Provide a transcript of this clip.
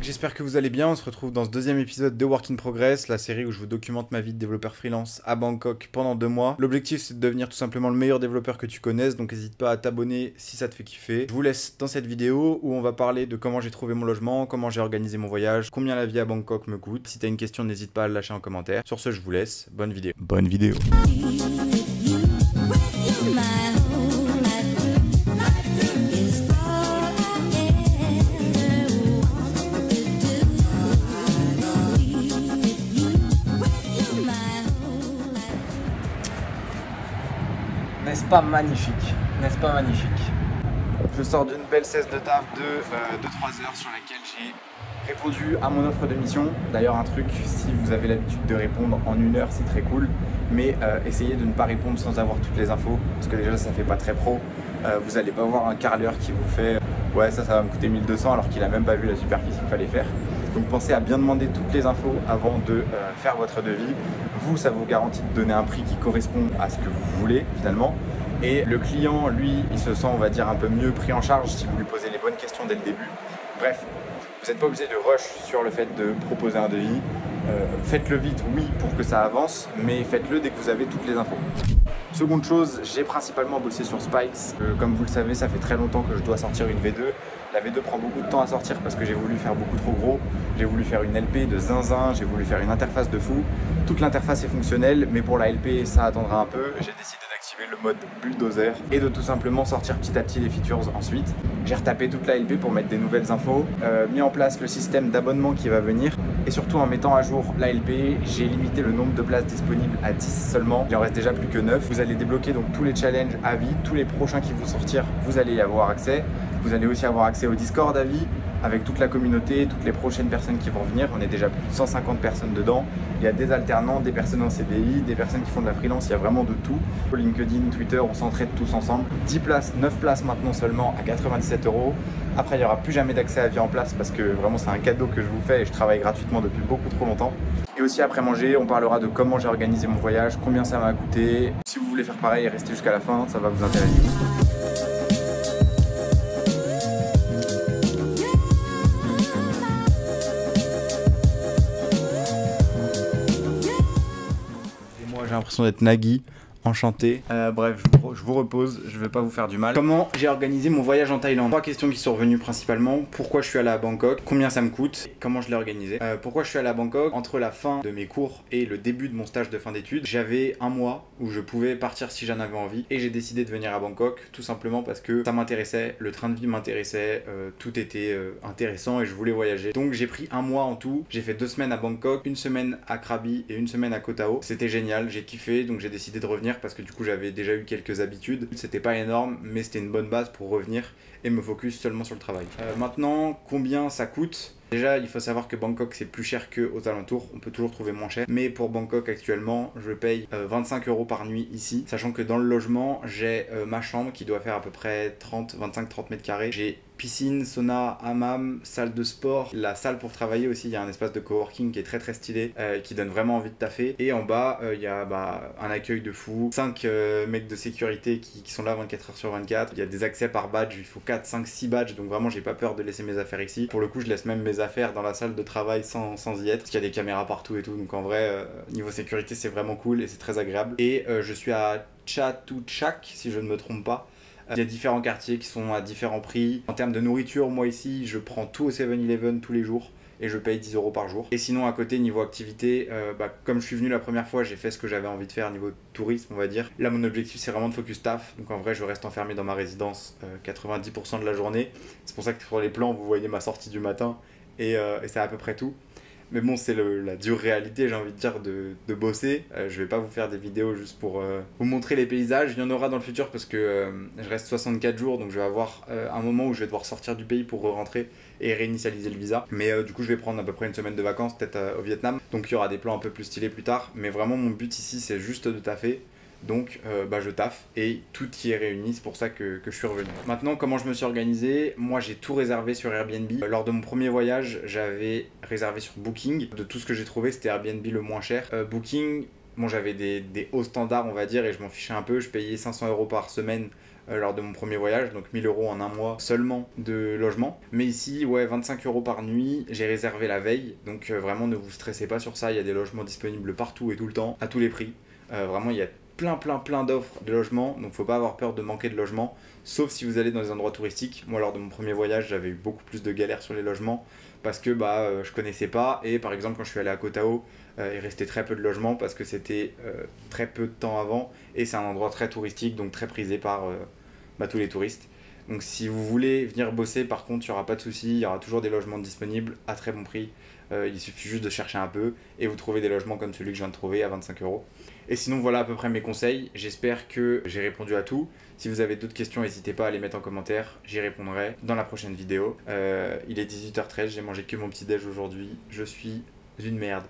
j'espère que vous allez bien. On se retrouve dans ce deuxième épisode de Work in Progress, la série où je vous documente ma vie de développeur freelance à Bangkok pendant 2 mois. L'objectif, c'est de devenir tout simplement le meilleur développeur que tu connaisses, donc n'hésite pas à t'abonner si ça te fait kiffer. Je vous laisse dans cette vidéo où on va parler de comment j'ai trouvé mon logement, comment j'ai organisé mon voyage, combien la vie à Bangkok me coûte. Si t'as une question, n'hésite pas à le lâcher en commentaire. Sur ce, je vous laisse. Bonne vidéo. Bonne vidéo. N'est-ce pas magnifique? N'est-ce pas magnifique? Je sors d'une belle cesse de taf de 3 heures sur laquelle j'ai répondu à mon offre de mission. D'ailleurs, un truc, si vous avez l'habitude de répondre en 1 heure, c'est très cool. Mais essayez de ne pas répondre sans avoir toutes les infos. Parce que déjà, ça fait pas très pro. Vous n'allez pas voir un carleur qui vous fait ouais, ça va me coûter 1200 alors qu'il a même pas vu la superficie qu'il fallait faire. Donc pensez à bien demander toutes les infos avant de faire votre devis. Vous, ça vous garantit de donner un prix qui correspond à ce que vous voulez finalement. Et le client, lui, il se sent, on va dire, un peu mieux pris en charge si vous lui posez les bonnes questions dès le début. Bref, vous n'êtes pas obligé de rush sur le fait de proposer un devis. Faites-le vite, oui, pour que ça avance, mais faites-le dès que vous avez toutes les infos. Seconde chose, j'ai principalement bossé sur Spikes. Comme vous le savez, ça fait très longtemps que je dois sortir une V2. La V2 prend beaucoup de temps à sortir parce que j'ai voulu faire beaucoup trop gros. J'ai voulu faire une LP de zinzin, j'ai voulu faire une interface de fou. Toute l'interface est fonctionnelle, mais pour la LP, ça attendra un peu. J'ai décidé d'activer le mode bulldozer et de tout simplement sortir petit à petit les features ensuite. J'ai retapé toute la LP pour mettre des nouvelles infos, mis en place le système d'abonnement qui va venir et surtout en mettant à jour la LP, j'ai limité le nombre de places disponibles à 10 seulement. Il en reste déjà plus que 9. Vous allez débloquer donc tous les challenges à vie, tous les prochains qui vont sortir, vous allez y avoir accès. Vous allez aussi avoir accès au Discord à vie avec toute la communauté, toutes les prochaines personnes qui vont venir. On est déjà plus de 150 personnes dedans. Il y a des alternants, des personnes en CDI, des personnes qui font de la freelance, il y a vraiment de tout. LinkedIn, Twitter, on s'entraide tous ensemble. 10 places, 9 places maintenant seulement à 97 €. Après, il n'y aura plus jamais d'accès à vie en place parce que vraiment c'est un cadeau que je vous fais et je travaille gratuitement depuis beaucoup trop longtemps. Et aussi après manger, on parlera de comment j'ai organisé mon voyage, combien ça m'a coûté. Si vous voulez faire pareil, restez jusqu'à la fin, ça va vous intéresser. J'ai l'impression d'être Nagui, enchanté. Bref, je vous repose, je vais pas vous faire du mal. Comment j'ai organisé mon voyage en Thaïlande? 3 questions qui sont revenues principalement. Pourquoi je suis allé à Bangkok? Combien ça me coûte? Comment je l'ai organisé? Pourquoi je suis allé à Bangkok? Entre la fin de mes cours et le début de mon stage de fin d'études, j'avais 1 mois où je pouvais partir si j'en avais envie et j'ai décidé de venir à Bangkok tout simplement parce que ça m'intéressait, le train de vie m'intéressait, tout était intéressant et je voulais voyager. Donc j'ai pris 1 mois en tout. J'ai fait 2 semaines à Bangkok, 1 semaine à Krabi et 1 semaine à Koh Tao. C'était génial, j'ai kiffé, donc j'ai décidé de revenir parce que du coup j'avais déjà eu quelques habitudes. C'était pas énorme, mais c'était une bonne base pour revenir et me focus seulement sur le travail. Maintenant, combien ça coûte? Déjà, il faut savoir que Bangkok c'est plus cher qu'aux alentours, on peut toujours trouver moins cher. Mais pour Bangkok actuellement, je paye 25 € par nuit ici, sachant que dans le logement, j'ai ma chambre qui doit faire à peu près 25-30 mètres carrés. J'ai piscine, sauna, hammam, salle de sport, la salle pour travailler aussi, il y a un espace de coworking qui est très stylé, qui donne vraiment envie de taffer. Et en bas, il y a un accueil de fou, 5 mecs de sécurité qui sont là 24 h sur 24. Il y a des accès par badge, il faut 4, 5, 6 badges, donc vraiment j'ai pas peur de laisser mes affaires ici. Pour le coup, je laisse même mes affaires dans la salle de travail sans y être, parce qu'il y a des caméras partout et tout, donc en vrai, niveau sécurité, c'est vraiment cool et c'est très agréable. Et je suis à Chatuchak, si je ne me trompe pas. Il y a différents quartiers qui sont à différents prix. En termes de nourriture, moi ici, je prends tout au 7-Eleven tous les jours et je paye 10 € par jour. Et sinon, à côté, niveau activité, comme je suis venu la première fois, j'ai fait ce que j'avais envie de faire niveau tourisme, on va dire. Là, mon objectif, c'est vraiment de focus taf. Donc en vrai, je reste enfermé dans ma résidence 90% de la journée. C'est pour ça que sur les plans, vous voyez ma sortie du matin et c'est à peu près tout. Mais bon, c'est la dure réalité, j'ai envie de dire, de bosser. Je vais pas vous faire des vidéos juste pour vous montrer les paysages. Il y en aura dans le futur parce que je reste 64 jours, donc je vais avoir un moment où je vais devoir sortir du pays pour rentrer et réinitialiser le visa. Mais du coup, je vais prendre à peu près 1 semaine de vacances, peut-être au Vietnam. Donc il y aura des plans un peu plus stylés plus tard. Mais vraiment, mon but ici, c'est juste de taffer. Donc je taffe et tout y est réuni, c'est pour ça que je suis revenu. Maintenant, comment je me suis organisé? Moi, j'ai tout réservé sur Airbnb. Lors de mon premier voyage, j'avais réservé sur Booking. De tout ce que j'ai trouvé, c'était Airbnb le moins cher. Booking, bon, j'avais des hauts standards, on va dire, et je m'en fichais un peu. Je payais 500 € par semaine lors de mon premier voyage, donc 1000 € en un mois seulement de logement. Mais ici, ouais, 25 € par nuit, j'ai réservé la veille, donc vraiment ne vous stressez pas sur ça, il y a des logements disponibles partout et tout le temps, à tous les prix. Vraiment, il y a plein d'offres de logements, donc faut pas avoir peur de manquer de logements, sauf si vous allez dans des endroits touristiques. Moi, lors de mon premier voyage, j'avais eu beaucoup plus de galères sur les logements, parce que je connaissais pas, et par exemple quand je suis allé à Koh Tao, il restait très peu de logements parce que c'était très peu de temps avant, et c'est un endroit très touristique, donc très prisé par tous les touristes. Donc si vous voulez venir bosser, par contre, il n'y aura pas de souci, il y aura toujours des logements disponibles à très bon prix. Il suffit juste de chercher un peu et vous trouvez des logements comme celui que je viens de trouver à 25 €. Et sinon, voilà à peu près mes conseils. J'espère que j'ai répondu à tout. Si vous avez d'autres questions, n'hésitez pas à les mettre en commentaire. J'y répondrai dans la prochaine vidéo. Il est 18h13, j'ai mangé que mon petit déj aujourd'hui. Je suis une merde.